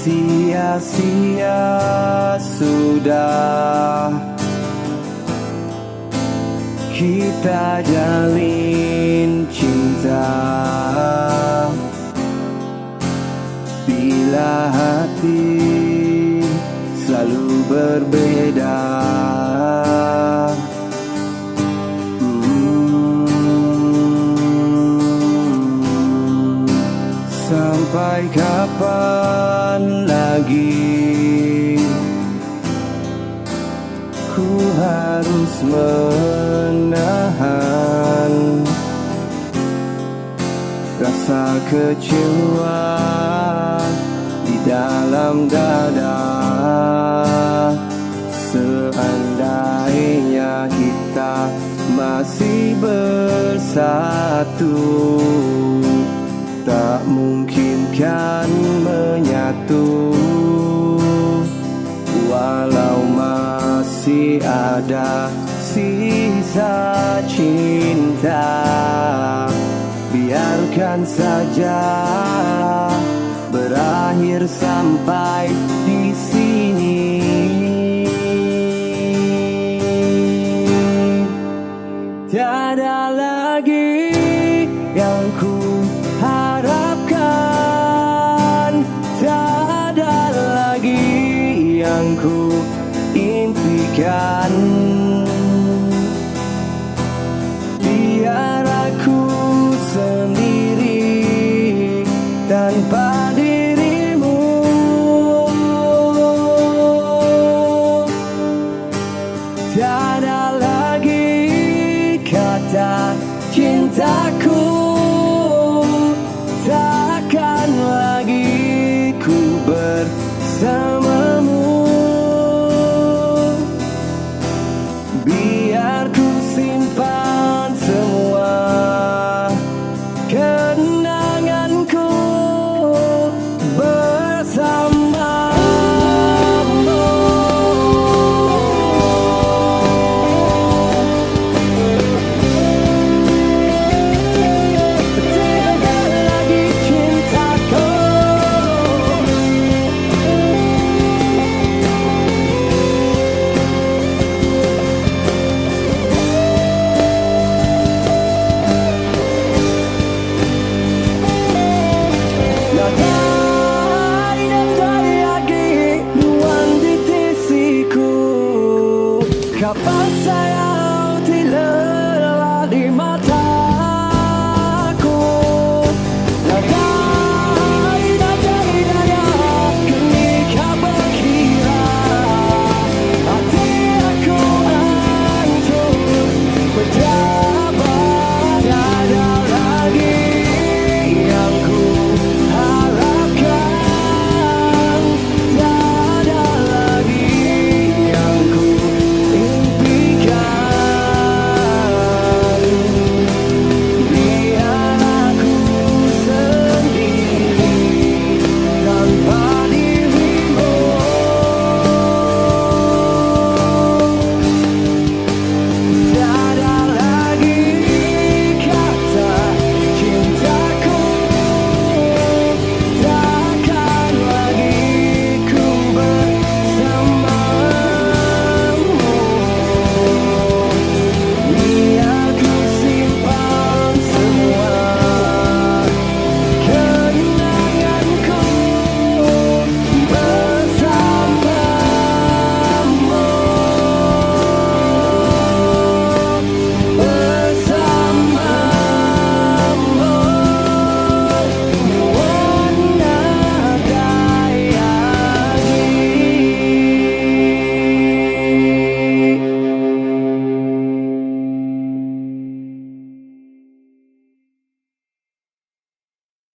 sia-sia sudah kita jalin cinta, bila hati selalu berbeda. Sampai kapan lagi ku harus menahan rasa kecewa di dalam dada. Seandainya kita masih bersatu, tak mungkin kan menyatu. Walau masih ada sisa cinta, biarkan saja berakhir sampai di sini. Tiada lagi yang ku harapkan, tiada lagi yang ku impikan. Biar aku sendiri tanpa dirimu. Tiada lagi kata cintaku, takkan lagi ku bersamamu. Biar ku simpan semua kenanganku bersamamu. Tiada lagi cintaku, nadai dan lagi nuan di tisiku. Kapan saya